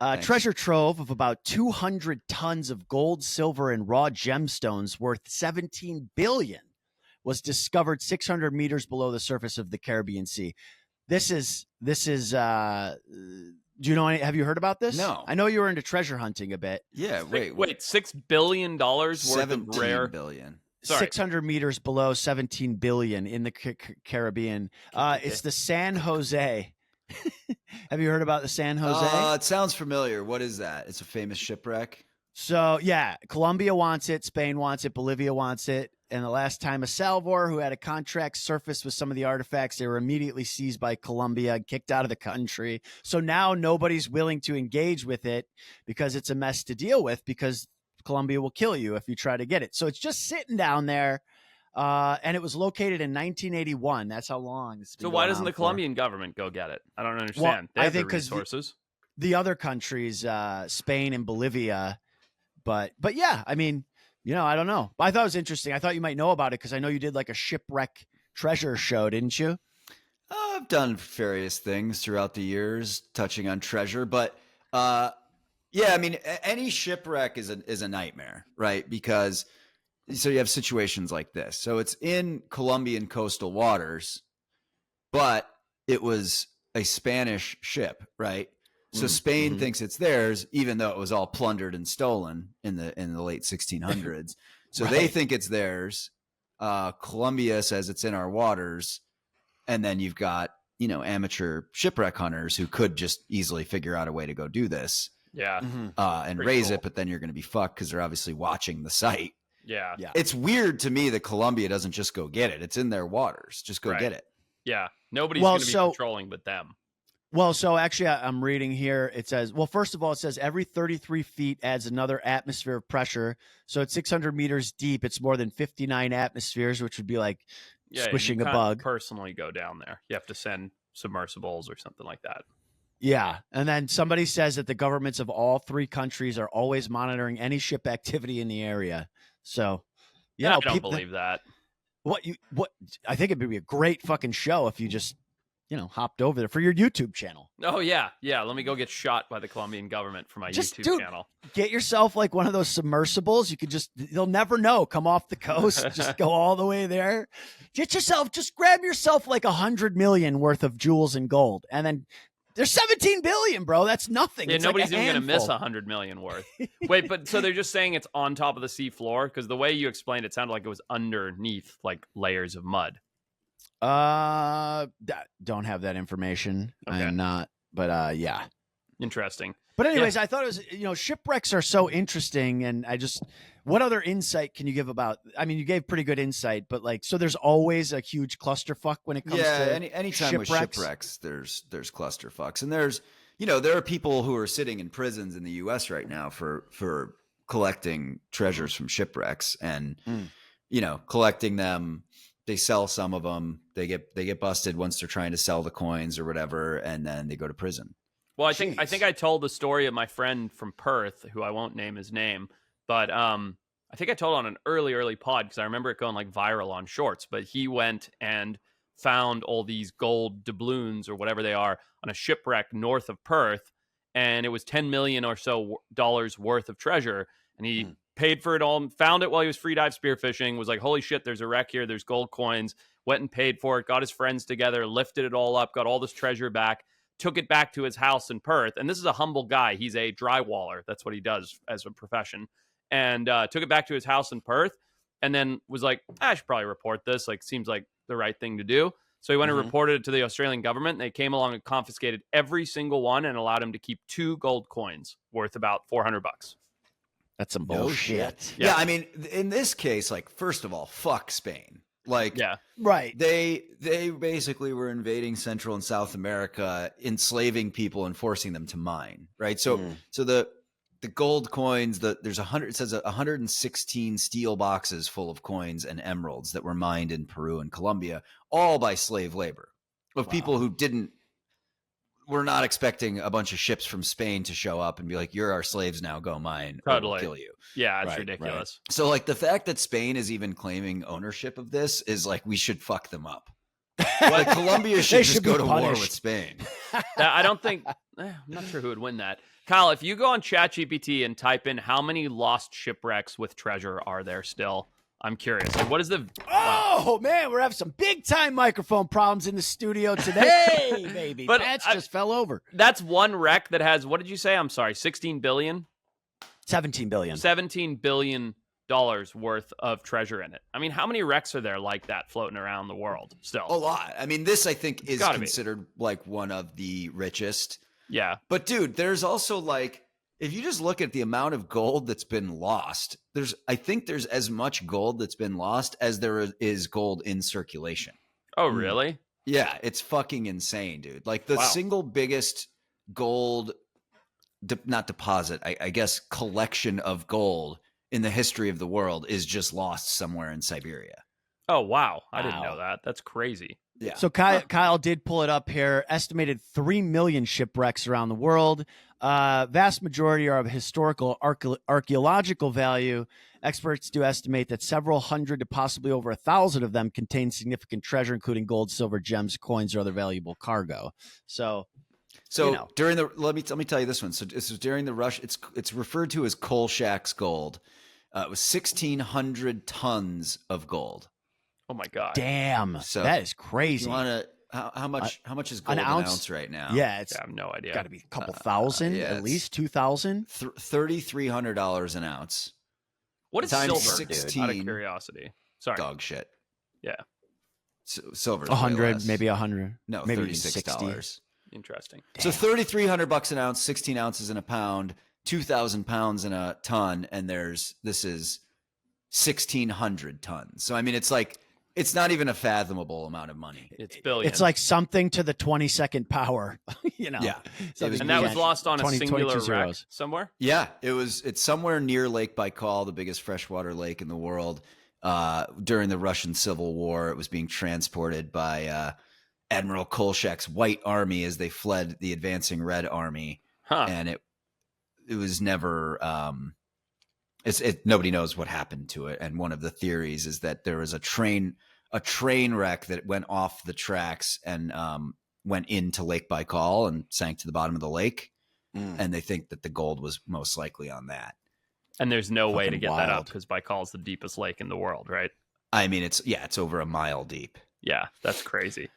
A treasure trove of about 200 tons of gold, silver, and raw gemstones worth $17 billion was discovered 600 meters below the surface of the Caribbean Sea. This is do you know have you heard about this? No. I know you were into treasure hunting a bit. Yeah, wait. $6 billion worth of rare. Billion. Sorry. 600 meters below 17 billion in the Caribbean. It's the San Jose. Have you heard about the San Jose? It sounds familiar. What is that? It's a famous shipwreck. So, yeah, Colombia wants it, Spain wants it, Bolivia wants it. And the last time a Salvador, who had a contract, surfaced with some of the artifacts, they were immediately seized by Colombia and kicked out of the country. So now nobody's willing to engage with it because it's a mess to deal with, because Colombia will kill you if you try to get it. So it's just sitting down there. And it was located in 1981. That's how long it's been. So why doesn't the Colombian government go get it? I don't understand. Well, they have I think the resources. The other countries, Spain and Bolivia, but yeah, I mean, I don't know. I thought it was interesting. I thought you might know about it because I know you did like a shipwreck treasure show, didn't you? I've done various things throughout the years touching on treasure, but yeah, I mean, any shipwreck is a nightmare, right? Because so you have situations like this. So it's in Colombian coastal waters, but it was a Spanish ship, right? So Spain thinks it's theirs, even though it was all plundered and stolen in the late 1600s. So they think it's theirs. Colombia says it's in our waters, and then you've got amateur shipwreck hunters who could just easily figure out a way to go do this, and raise it. But then you're going to be fucked because they're obviously watching the site. Yeah. It's weird to me that Colombia doesn't just go get it. It's in their waters. Just go get it. Yeah. Nobody's going to be patrolling but them. Well, so actually I'm reading here. It says, well, first of all, it says every 33 feet adds another atmosphere of pressure. So at 600 meters deep, it's more than 59 atmospheres, which would be like squishing a bug. Personally go down there. You have to send submersibles or something like that. Yeah. And then somebody says that the governments of all three countries are always monitoring any ship activity in the area. So, I don't believe that. What I think it'd be a great fucking show if you just, hopped over there for your YouTube channel. Oh yeah. Yeah. Let me go get shot by the Colombian government for my YouTube channel. Get yourself like one of those submersibles. You could they'll never know. Come off the coast, just go all the way there. Just grab yourself like 100 million worth of jewels and gold. And then there's 17 billion, bro. That's nothing. Yeah, it's nobody's like even going to miss 100 million worth. Wait, but so they're just saying it's on top of the sea floor? Because the way you explained it sounded like it was underneath like layers of mud. Don't have that information. Okay. I'm not, but yeah. Interesting. But anyways, I thought it was, shipwrecks are so interesting. And what other insight can you give about, I mean, you gave pretty good insight, but so there's always a huge clusterfuck when it comes to anytime with shipwrecks, there's clusterfucks. And there's, there are people who are sitting in prisons in the US right now for collecting treasures from shipwrecks and, collecting them. They sell some of them. They get busted once they're trying to sell the coins or whatever, and then they go to prison. Well, I think I told the story of my friend from Perth, who I won't name his name, but I think I told on an early pod because I remember it going like viral on shorts. But he went and found all these gold doubloons or whatever they are on a shipwreck north of Perth, and it was $10 million or so dollars worth of treasure, and he paid for it all, found it while he was free dive spearfishing, was like, holy shit, there's a wreck here, there's gold coins, went and paid for it, got his friends together, lifted it all up, got all this treasure back, took it back to his house in Perth. And this is a humble guy. He's a drywaller. That's what he does as a profession. And took it back to his house in Perth and then was like, I should probably report this. Seems like the right thing to do. So he went and reported it to the Australian government. They came along and confiscated every single one and allowed him to keep 2 gold coins worth about $400. That's some bullshit. Yeah, I mean, in this case, first of all, fuck Spain. Right. They basically were invading Central and South America, enslaving people and forcing them to mine. Right. So the gold coins, it says 116 steel boxes full of coins and emeralds that were mined in Peru and Colombia, all by slave labor of people who we're not expecting a bunch of ships from Spain to show up and be like, you're our slaves now, go mine, or we'll kill you. Yeah, it's ridiculous. Right. So the fact that Spain is even claiming ownership of this is we should fuck them up. Colombia should just go to war with Spain. I don't think, I'm not sure who would win that. Kyle, if you go on ChatGPT and type in how many lost shipwrecks with treasure are there still, I'm curious. Like, what is the? Oh man, we're having some big time microphone problems in the studio today, baby. But Patch just fell over. That's one wreck that has, what did you say? I'm sorry, 16 billion, 17 billion. $17 billion worth of treasure in it. I mean, how many wrecks are there like that floating around the world still? A lot. I mean, this I think is Gotta be. considered like one of the richest. Yeah. But dude, there's also like, if you just look at the amount of gold that's been lost, I think there's as much gold that's been lost as there is gold in circulation. Oh, really? Yeah, it's fucking insane, dude. Like the single biggest gold, not deposit, I guess, collection of gold in the history of the world is just lost somewhere in Siberia. Oh, wow. I didn't know that. That's crazy. Yeah. So Kyle did pull it up here. Estimated 3 million shipwrecks around the world. Vast majority are of historical archaeological value. Experts do estimate that several hundred to possibly over 1,000 of them contain significant treasure, including gold, silver, gems, coins, or other valuable cargo. So during the let me tell you this one. So this was during the rush. It's referred to as Kolchak's gold. It was 1,600 tons of gold. Oh my god! Damn, so that is crazy. You want to how much is gold an ounce right now? Yeah, I have no idea. Got to be a couple thousand, at least 2,000. $3,300 an ounce. What is Times silver? 16. Out of curiosity. Sorry. Dog shit. Yeah. Silver. 100, maybe 100. No, maybe $36. Interesting. So $3,300 an ounce, 16 ounces in a pound, 2,000 pounds in a ton, and this is 1,600 tons. So I mean, it's like it's not even a fathomable amount of money. It's billions. It's like something to the 22nd power. Yeah. And that was lost on a singular wreck somewhere? Yeah, it's somewhere near Lake Baikal, the biggest freshwater lake in the world. During the Russian Civil War, it was being transported by Admiral Kolchak's White Army as they fled the advancing Red Army. And it was never nobody knows what happened to it. And one of the theories is that there was a train wreck that went off the tracks and went into Lake Baikal and sank to the bottom of the lake. And they think that the gold was most likely on that. And there's no way to get wild. that up because Baikal is the deepest lake in the world, right? I mean, it's over a mile deep. Yeah, that's crazy.